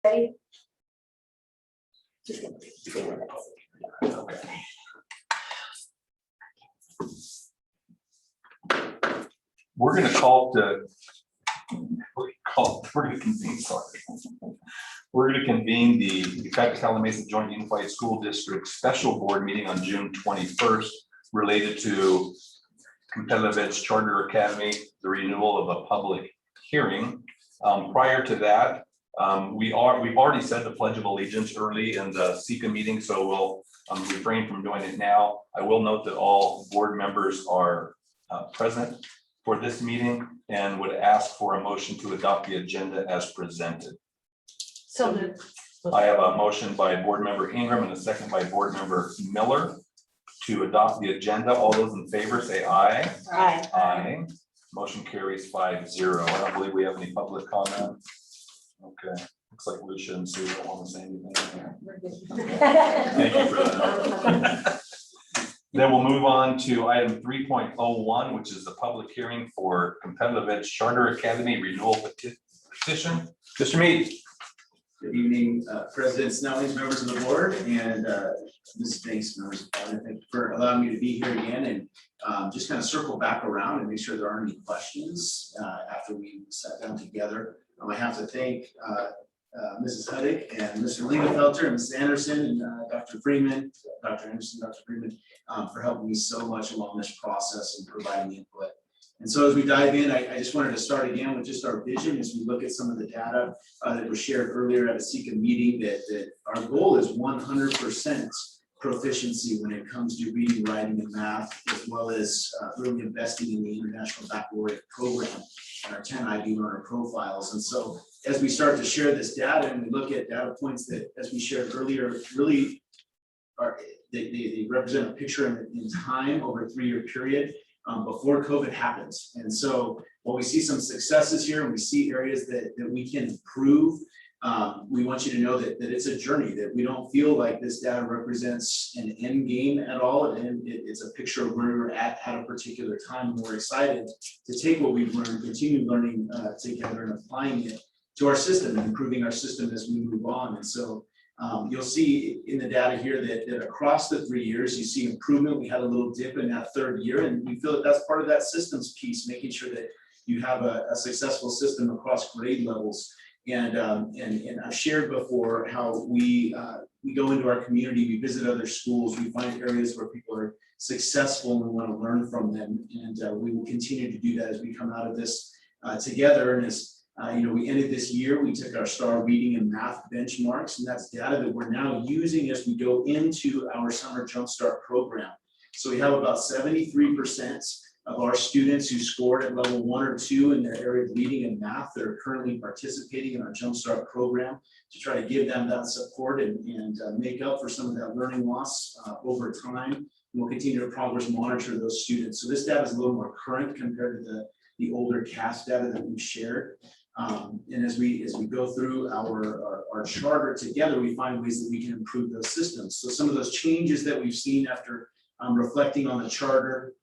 ready? Just 2 minutes. Okay. We're going to call to. We're going to convene. Sorry. We're going to convene the Calumet Mesa Joint Unified School District Special Board meeting on June 21st, related to Competitive Edge Charter Academy, the renewal of a public hearing. Prior to that, we've already said the Pledge of Allegiance early in the CECA meeting, so we'll refrain from doing it now. I will note that all board members are present for this meeting and would ask for a motion to adopt the agenda as presented. So moved. I have a motion by board member Ingram and a second by board member Miller to adopt the agenda. All those in favor say aye. Aye. Aye. Motion carries 5-0. I don't believe we have any public comment. Okay, looks like Lucia and Sue don't want to say anything. Thank you for that. Then we'll move on to item 3.01, which is the public hearing for Competitive Edge Charter Academy renewal petition. Mr. Mead. Good evening, President Snellings, members of the board, and Ms. Banks, members of Parliament. Thank you for allowing me to be here again and just kind of circle back around and make sure there aren't any questions after we sat down together. I have to thank Mrs. Huddick and Mr. Lingenfelter and Mrs. Anderson and Dr. Freeman, Dr. Anderson, Dr. Freeman, for helping me so much along this process and providing input. And so as we dive in, I just wanted to start again with just our vision as we look at some of the data that was shared earlier at a CECA meeting, that our goal is 100% proficiency when it comes to reading, writing, and math, as well as really investing in the International Baccalaureate program and our 10 IB learner profiles. And so as we start to share this data and we look at data points that, as we shared earlier, really are they represent a picture in time over a 3-year period. Before COVID happens. And so while we see some successes here and we see areas that we can improve, we want you to know that it's a journey, that we don't feel like this data represents an end game at all. And it's a picture of where we're at a particular time. And we're excited to take what we've learned, continue learning together and applying it to our system and improving our system as we move on. And so you'll see in the data here that across the 3 years, you see improvement. We had a little dip in that 3rd year, and we feel that that's part of that systems piece, making sure that you have a successful system across grade levels. And I've shared before how we go into our community, we visit other schools, we find areas where people are successful and we want to learn from them. And we will continue to do that as we come out of this together. And as we ended this year, we took our STAR reading and math benchmarks, and that's data that we're now using as we go into our summer jumpstart program. So we have about 73% of our students who scored at level 1 or 2 in their area of reading and math that are currently participating in our jumpstart program to try to give them that support and make up for some of that learning loss over time. And we'll continue to progress monitor those students. So this data is a little more current compared to the older CAS data that we've shared. And as we go through our charter together, we find ways that we can improve those systems. So some of those changes that we've seen after reflecting on the charter,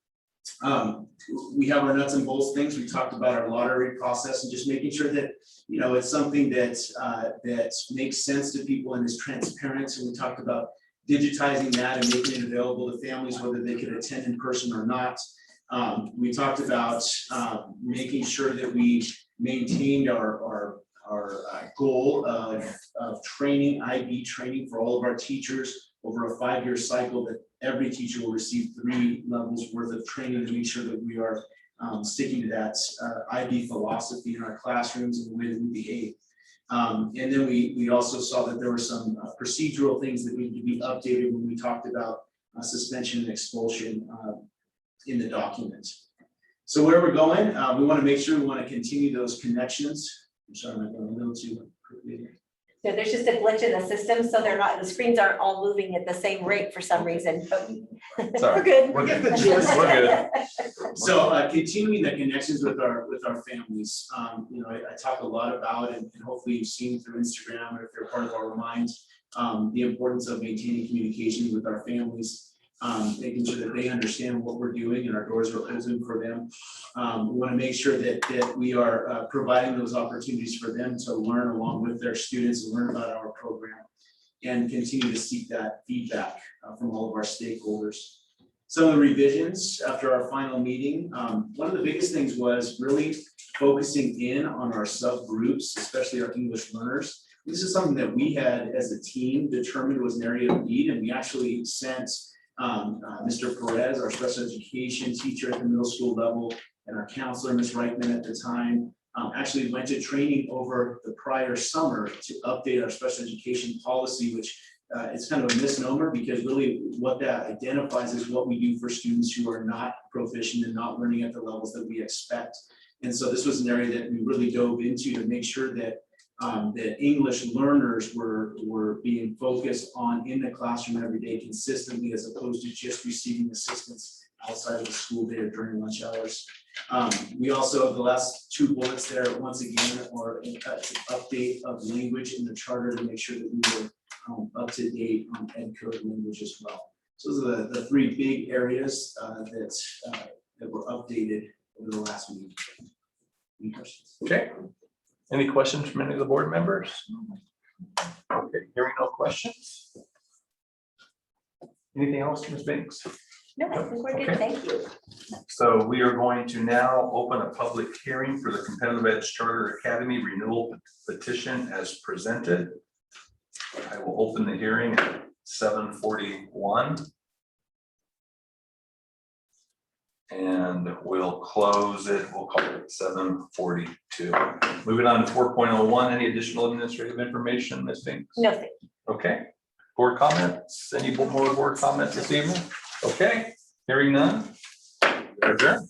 we have our nuts and bolts things. We talked about our lottery process and just making sure that it's something that makes sense to people and is transparent. And we talked about digitizing that and making it available to families, whether they could attend in person or not. We talked about making sure that we maintained our goal of training, IB training for all of our teachers over a 5-year cycle, that every teacher will receive 3 levels worth of training to make sure that we are sticking to that IB philosophy in our classrooms and the way that we behave. And then we also saw that there were some procedural things that needed to be updated when we talked about suspension and expulsion in the document. So where we're going, we want to make sure we want to continue those connections. I'm sorry, I'm going a little too quickly. So there's just a glitch in the system, so the screens aren't all moving at the same rate for some reason. Sorry. We're good. We're good. We're good. So continuing the connections with our families. I talk a lot about, and hopefully you've seen through Instagram, or if you're part of our Remind, the importance of maintaining communication with our families. making sure that they understand what we're doing and our doors are open for them. We want to make sure that we are providing those opportunities for them to learn along with their students and learn about our program and continue to seek that feedback from all of our stakeholders. Some of the revisions after our final meeting, one of the biggest things was really focusing in on our subgroups, especially our English learners. This is something that we had as a team determined was an area of need, and we actually sent Mr. Perez, our special education teacher at the middle school level, and our counselor, Ms. Reichman at the time, actually went to training over the prior summer to update our special education policy, which it's kind of a misnomer because really what that identifies is what we do for students who are not proficient and not learning at the levels that we expect. And so this was an area that we really dove into to make sure that that English learners were being focused on in the classroom every day consistently, as opposed to just receiving assistance outside of the school day or during lunch hours. We also, the last two bullets there, once again, are an update of language in the charter to make sure that we were up to date on ed code language as well. So those are the three big areas that were updated over the last week. Any questions? Okay. Any questions from any of the board members? Okay, hearing no questions. Anything else, Ms. Binks? No, I think we're good, Okay. thank you. So we are going to now open a public hearing for the Competitive Edge Charter Academy renewal petition as presented. I will open the hearing at 7:41. And we'll close it, we'll call it 7:42. Moving on to 4.01, any additional administrative information, Ms. Binks? No, thank you. Okay, board comments, any more board comments this evening? Okay, hearing none. Adjourned.